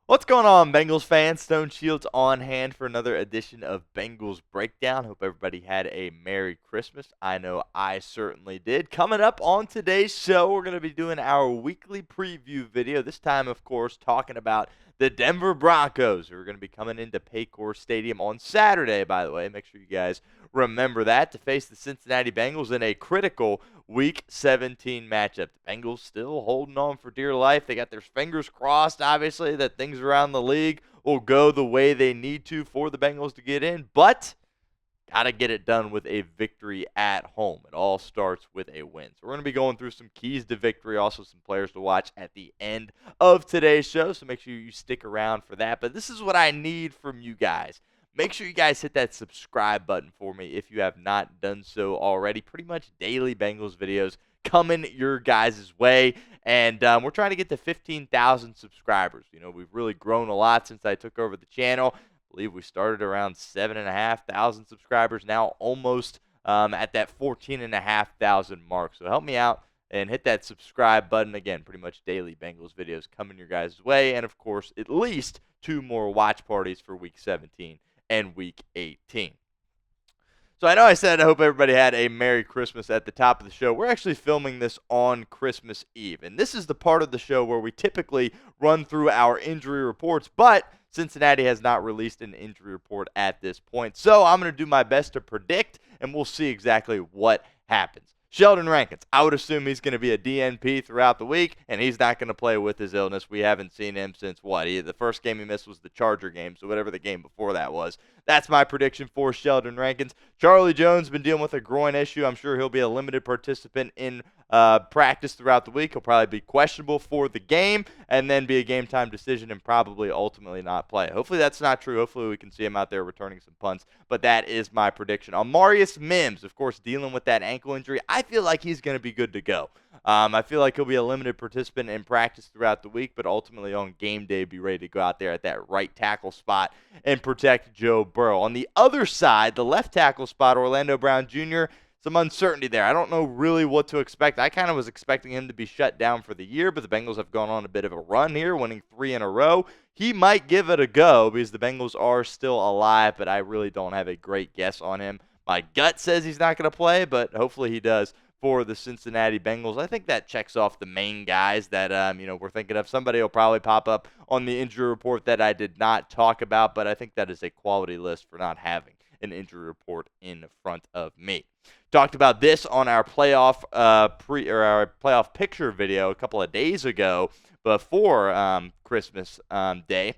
What's going on, Bengals fans? Stone Shields on hand for another edition of Bengals Breakdown. Hope everybody had a Merry Christmas. I know I certainly did. Coming up on today's show, we're going to be doing our weekly preview video. This time, of course, talking about the Denver Broncos, who are going to be coming into Paycor Stadium on Saturday, by the way. Make sure you guys remember that, to face the Cincinnati Bengals in a critical Week 17 matchup. The Bengals still holding on for dear life. They got their fingers crossed, obviously, that things around the league will go the way they need to for the Bengals to get in, but got to get it done with a victory at home. It all starts with a win. So we're going to be going through some keys to victory, also some players to watch at the end of today's show, so make sure you stick around for that. But this is what I need from you guys. Make sure you guys hit that subscribe button for me if you have not done so already. Pretty much daily Bengals videos coming your guys' way. And we're trying to get to 15,000 subscribers. You know, we've really grown a lot since I took over the channel. I believe we started around 7,500 subscribers, now almost at that 14,500 mark. So help me out and hit that subscribe button. Again, pretty much daily Bengals videos coming your guys' way. And, of course, at least 2 more watch parties for Week 17 and Week 18. So I know I said I hope everybody had a Merry Christmas at the top of the show. We're actually filming this on Christmas Eve, and this is the part of the show where we typically run through our injury reports, but Cincinnati has not released an injury report at this point. So I'm going to do my best to predict, and we'll see exactly what happens. Sheldon Rankins, I would assume he's going to be a DNP throughout the week, and he's not going to play with his illness. We haven't seen him since what? The first game he missed was the Charger game, so whatever the game before that was. That's my prediction for Sheldon Rankins. Charlie Jones been dealing with a groin issue. I'm sure he'll be a limited participant in practice throughout the week. He'll probably be questionable for the game and then be a game-time decision and probably ultimately not play. Hopefully that's not true. Hopefully we can see him out there returning some punts, but that is my prediction. Amarius Mims, of course, dealing with that ankle injury. I feel like he's going to be good to go. I feel like he'll be a limited participant in practice throughout the week, but ultimately on game day be ready to go out there at that right tackle spot and protect Joe Burrow. On the other side, the left tackle spot, Orlando Brown Jr., some uncertainty there. I don't know really what to expect. I kind of was expecting him to be shut down for the year, but the Bengals have gone on a bit of a run here, winning 3 in a row. He might give it a go because the Bengals are still alive, but I really don't have a great guess on him. My gut says he's not going to play, but hopefully he does for the Cincinnati Bengals. I think that checks off the main guys that we're thinking of. Somebody will probably pop up on the injury report that I did not talk about, but I think that is a quality list for not having an injury report in front of me. Talked about this on our playoff our playoff picture video a couple of days ago before Christmas Day.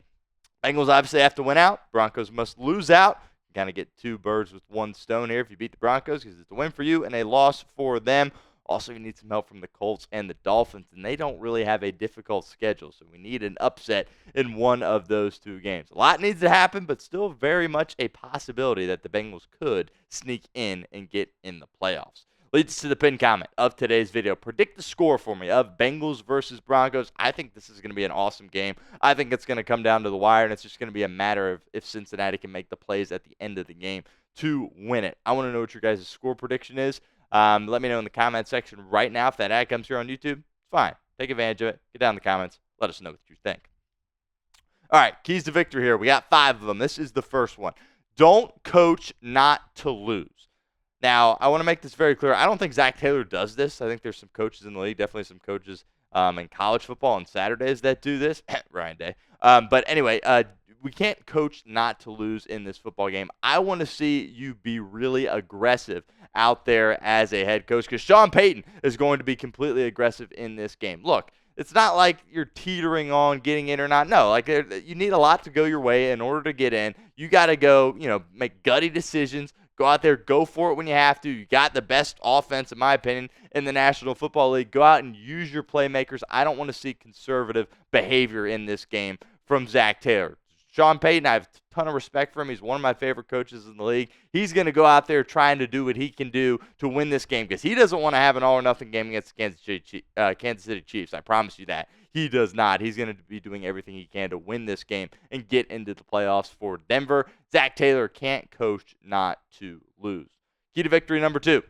Bengals obviously have to win out. Broncos must lose out. You kind of get 2 birds with 1 stone here if you beat the Broncos, because it's a win for you and a loss for them. Also, you need some help from the Colts and the Dolphins, and they don't really have a difficult schedule, so we need an upset in one of those 2 games. A lot needs to happen, but still very much a possibility that the Bengals could sneak in and get in the playoffs. Leads us to the pinned comment of today's video. Predict the score for me of Bengals versus Broncos. I think this is going to be an awesome game. I think it's going to come down to the wire, and it's just going to be a matter of if Cincinnati can make the plays at the end of the game to win it. I want to know what your guys' score prediction is. Let me know in the comment section right now. If that ad comes here on YouTube, it's fine. Take advantage of it. Get down in the comments. Let us know what you think. All right, keys to victory here. We got 5 of them. This is the first one. Don't coach not to lose. Now, I want to make this very clear. I don't think Zach Taylor does this. I think there's some coaches in the league, definitely some coaches in college football on Saturdays that do this. Ryan Day. But anyway, we can't coach not to lose in this football game. I want to see you be really aggressive out there as a head coach, because Sean Payton is going to be completely aggressive in this game. Look, it's not like you're teetering on getting in or not. No, like you need a lot to go your way in order to get in. You got to go, make gutty decisions. Go out there, go for it when you have to. You got the best offense, in my opinion, in the National Football League. Go out and use your playmakers. I don't want to see conservative behavior in this game from Zach Taylor. Sean Payton, I have a ton of respect for him. He's one of my favorite coaches in the league. He's going to go out there trying to do what he can do to win this game, because he doesn't want to have an all-or-nothing game against the Kansas City Chiefs. I promise you that. He does not. He's going to be doing everything he can to win this game and get into the playoffs for Denver. Zach Taylor can't coach not to lose. Key to victory number 2.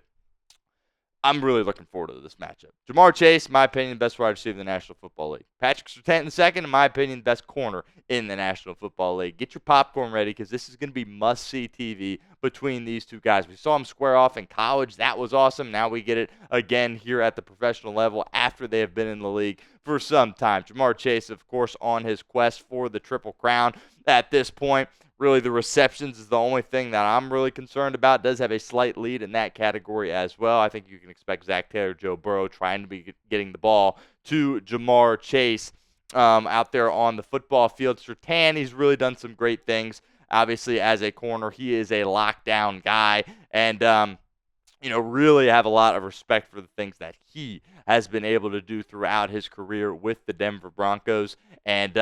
I'm really looking forward to this matchup. Jamar Chase, in my opinion, best wide receiver in the National Football League. Patrick Surtain II, in my opinion, best corner in the National Football League. Get your popcorn ready because this is going to be must-see TV between these two guys. We saw them square off in college. That was awesome. Now we get it again here at the professional level after they have been in the league for some time. Jamar Chase, of course, on his quest for the Triple Crown at this point. Really, the receptions is the only thing that I'm really concerned about. Does have a slight lead in that category as well. I think you can expect Zach Taylor, Joe Burrow trying to be getting the ball to Jamar Chase out there on the football field. Surtain, he's really done some great things. Obviously, as a corner, he is a lockdown guy, and really have a lot of respect for the things that he has been able to do throughout his career with the Denver Broncos. And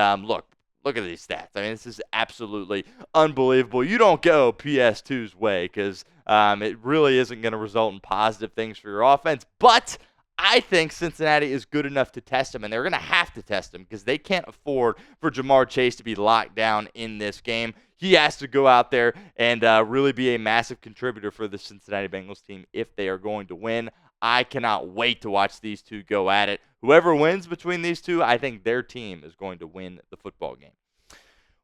Look at these stats. I mean, this is absolutely unbelievable. You don't go PS2's way because it really isn't going to result in positive things for your offense. But I think Cincinnati is good enough to test him, and they're going to have to test him because they can't afford for Jamar Chase to be locked down in this game. He has to go out there and really be a massive contributor for the Cincinnati Bengals team if they are going to win. I cannot wait to watch these two go at it. Whoever wins between these two, I think their team is going to win the football game.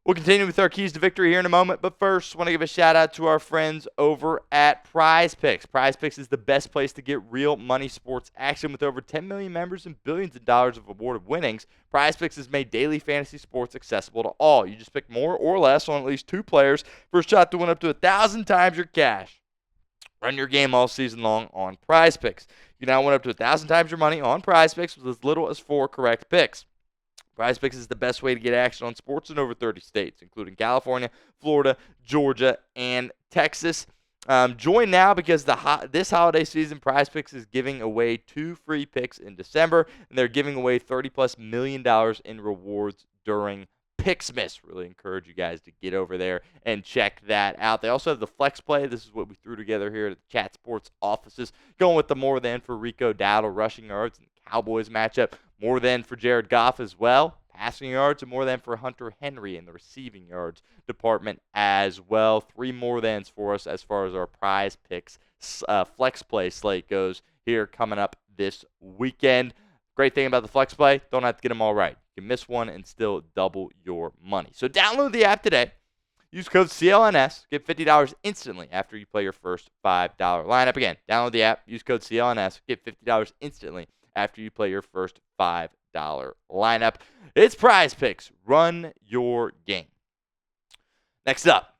We'll continue with our keys to victory here in a moment, but first, I want to give a shout-out to our friends over at Prize Picks. Prize Picks is the best place to get real money sports action. With over 10 million members and billions of dollars of awarded winnings, Prize Picks has made daily fantasy sports accessible to all. You just pick more or less on at least 2 players for a shot to win up to 1,000 times your cash. Run your game all season long on Prize Picks. You now win up to 1,000 times your money on Prize Picks with as little as 4 correct picks. Prize Picks is the best way to get action on sports in over 30 states, including California, Florida, Georgia, and Texas. Join now because this holiday season, Prize Picks is giving away 2 free picks in December, and they're giving away $30+ million in rewards during Picksmas. Really encourage you guys to get over there and check that out. They also have the Flex Play. This is what we threw together here at the Chat Sports offices. Going with the more than for Rico Dowdle rushing yards and the Cowboys matchup. More than for Jared Goff as well, passing yards, and more than for Hunter Henry in the receiving yards department as well. 3 more thans for us as far as our Prize Picks Flex Play slate goes here coming up this weekend. Great thing about the Flex Play, don't have to get them all right. You can miss one and still double your money. So download the app today. Use code CLNS. Get $50 instantly after you play your first $5 lineup. Again, download the app. Use code CLNS. Get $50 instantly after you play your first $5 lineup. It's Prize Picks. Run your game. Next up,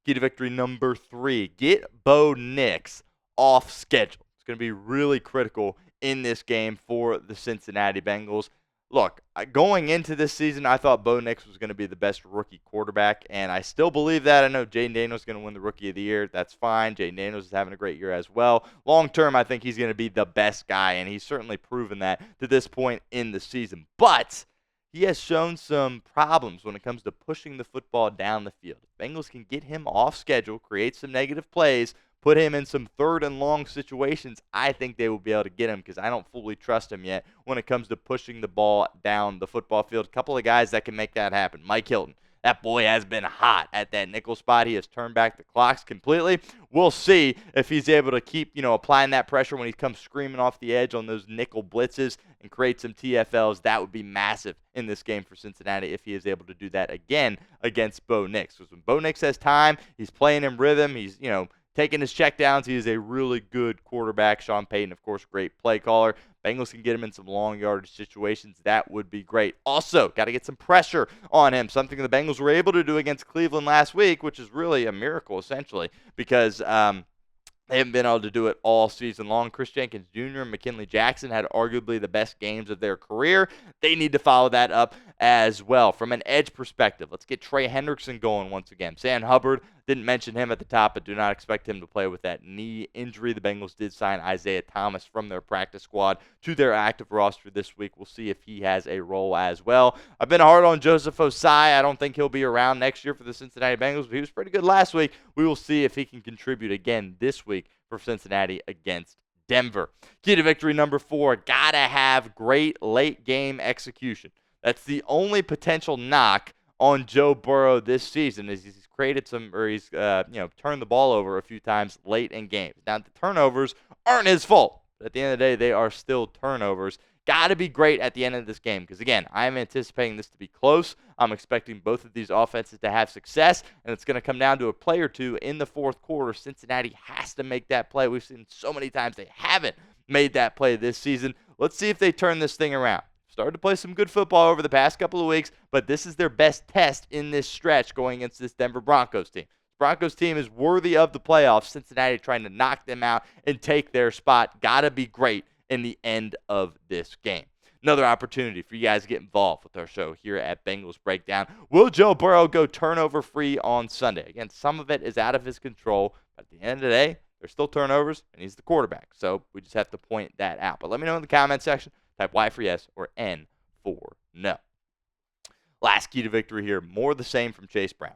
key to victory number 3. Get Bo Nix off schedule. It's going to be really critical in this game for the Cincinnati Bengals. Look, going into this season, I thought Bo Nix was going to be the best rookie quarterback, and I still believe that. I know Jaden Daniels is going to win the Rookie of the Year. That's fine. Jaden Daniels is having a great year as well. Long term, I think he's going to be the best guy, and he's certainly proven that to this point in the season. But he has shown some problems when it comes to pushing the football down the field. If Bengals can get him off schedule, create some negative plays, put him in some 3rd and long situations, I think they will be able to get him because I don't fully trust him yet when it comes to pushing the ball down the football field. A couple of guys that can make that happen. Mike Hilton. That boy has been hot at that nickel spot. He has turned back the clocks completely. We'll see if he's able to keep, applying that pressure when he comes screaming off the edge on those nickel blitzes and create some TFLs. That would be massive in this game for Cincinnati if he is able to do that again against Bo Nix. Because when Bo Nix has time, he's playing in rhythm. He's, taking his checkdowns. He is a really good quarterback. Sean Payton, of course, great play caller. Bengals can get him in some long yardage situations. That would be great. Also, got to get some pressure on him, something the Bengals were able to do against Cleveland last week, which is really a miracle, essentially, because they haven't been able to do it all season long. Chris Jenkins Jr. and McKinley Jackson had arguably the best games of their career. They need to follow that up as well. From an edge perspective, let's get Trey Hendrickson going once again. Sam Hubbard, didn't mention him at the top, but do not expect him to play with that knee injury. The Bengals did sign Isaiah Thomas from their practice squad to their active roster this week. We'll see if he has a role as well. I've been hard on Joseph Osai. I don't think he'll be around next year for the Cincinnati Bengals, but he was pretty good last week. We will see if he can contribute again this week for Cincinnati against Denver. Key to victory number 4, gotta have great late game execution. That's the only potential knock on Joe Burrow this season is he's created some, or he's turned the ball over a few times late in games. Now the turnovers aren't his fault. But at the end of the day, they are still turnovers. Got to be great at the end of this game because, again, I'm anticipating this to be close. I'm expecting both of these offenses to have success, and it's going to come down to a play or two in the fourth quarter. Cincinnati has to make that play. We've seen so many times they haven't made that play this season. Let's see if they turn this thing around. Started to play some good football over the past couple of weeks, but this is their best test in this stretch going against this Denver Broncos team. Broncos team is worthy of the playoffs. Cincinnati trying to knock them out and take their spot. Got to be great in the end of this game. Another opportunity for you guys to get involved with our show here at Bengals Breakdown. Will Joe Burrow go turnover free on Sunday? Again, some of it is out of his control, but at the end of the day, there's still turnovers, and he's the quarterback. So we just have to point that out. But let me know in the comment section. Type Y for yes or N for no. Last key to victory here, more the same from Chase Brown.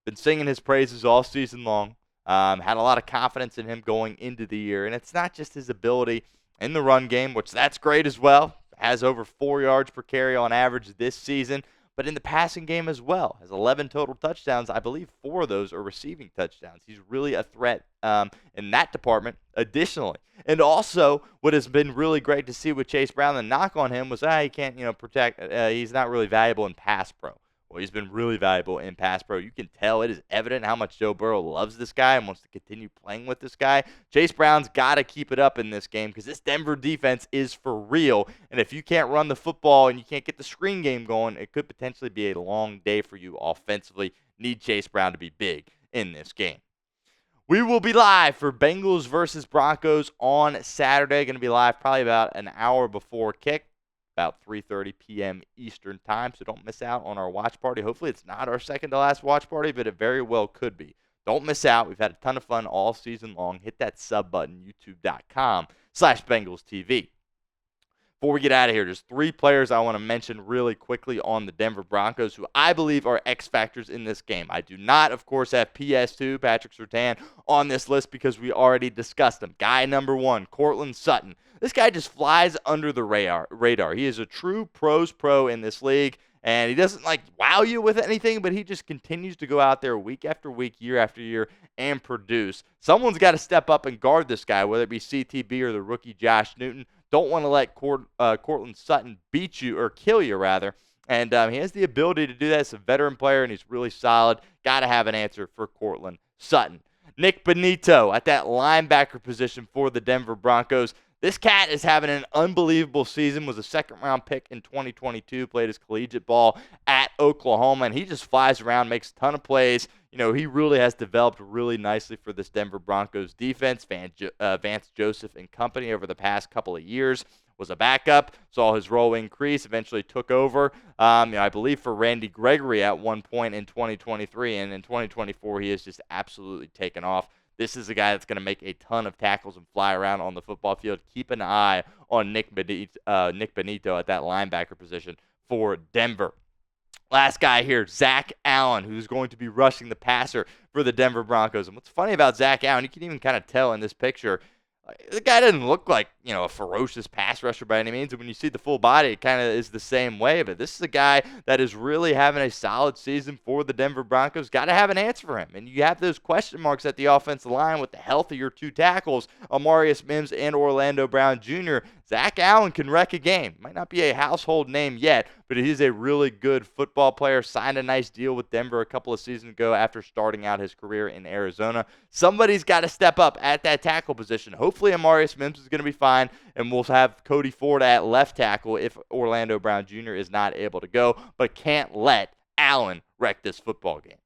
Been singing his praises all season long. Had a lot of confidence in him going into the year. And it's not just his ability in the run game, which that's great as well. Has over 4 yards per carry on average this season. But in the passing game as well. Has 11 total touchdowns. I believe 4 of those are receiving touchdowns. He's really a threat in that department additionally. And also, what has been really great to see with Chase Brown, the knock on him was, he can't, protect. He's not really valuable in pass pro. Well, he's been really valuable in pass pro. You can tell it is evident how much Joe Burrow loves this guy and wants to continue playing with this guy. Chase Brown's got to keep it up in this game because this Denver defense is for real. And if you can't run the football and you can't get the screen game going, it could potentially be a long day for you offensively. Need Chase Brown to be big in this game. We will be live for Bengals versus Broncos on Saturday. Going to be live probably about an hour before kick. About 3:30 p.m. Eastern time, so don't miss out on our watch party. Hopefully it's not our second to last watch party, but it very well could be. Don't miss out. We've had a ton of fun all season long. Hit that sub button, youtube.com/BengalsTV. Before we get out of here, there's 3 players I want to mention really quickly on the Denver Broncos who I believe are X factors in this game. I do not, of course, have PS2, Patrick Surtain, on this list because we already discussed him. Guy number 1, Courtland Sutton. This guy just flies under the radar. He is a true pros pro in this league, and he doesn't wow you with anything, but he just continues to go out there week after week, year after year, and produce. Someone's got to step up and guard this guy, whether it be CTB or the rookie Josh Newton. Don't want to let Courtland Sutton beat you, or kill you, rather. And he has the ability to do that. He's a veteran player, and he's really solid. Got to have an answer for Courtland Sutton. Nik Bonitto at that linebacker position for the Denver Broncos. This cat is having an unbelievable season. Was a second-round pick in 2022. Played his collegiate ball at Oklahoma, and he just flies around, makes a ton of plays. He really has developed really nicely for this Denver Broncos defense. Vance Joseph and company over the past couple of years. Was a backup, saw his role increase, eventually took over, I believe, for Randy Gregory at one point in 2023, and in 2024 he has just absolutely taken off. This is a guy that's going to make a ton of tackles and fly around on the football field. Keep an eye on Nik Bonitto at that linebacker position for Denver. Last guy here, Zach Allen, who's going to be rushing the passer for the Denver Broncos. And what's funny about Zach Allen, you can even kind of tell in this picture, the guy doesn't look like, a ferocious pass rusher by any means. And when you see the full body, it kind of is the same way. But this is a guy that is really having a solid season for the Denver Broncos. Got to have an answer for him. And you have those question marks at the offensive line with the health of your 2 tackles, Amarius Mims and Orlando Brown Jr. Zach Allen can wreck a game. Might not be a household name yet, but he's a really good football player. Signed a nice deal with Denver a couple of seasons ago after starting out his career in Arizona. Somebody's got to step up at that tackle position. Hopefully Amarius Mims is going to be fine, and we'll have Cody Ford at left tackle if Orlando Brown Jr. is not able to go, but can't let Allen wreck this football game.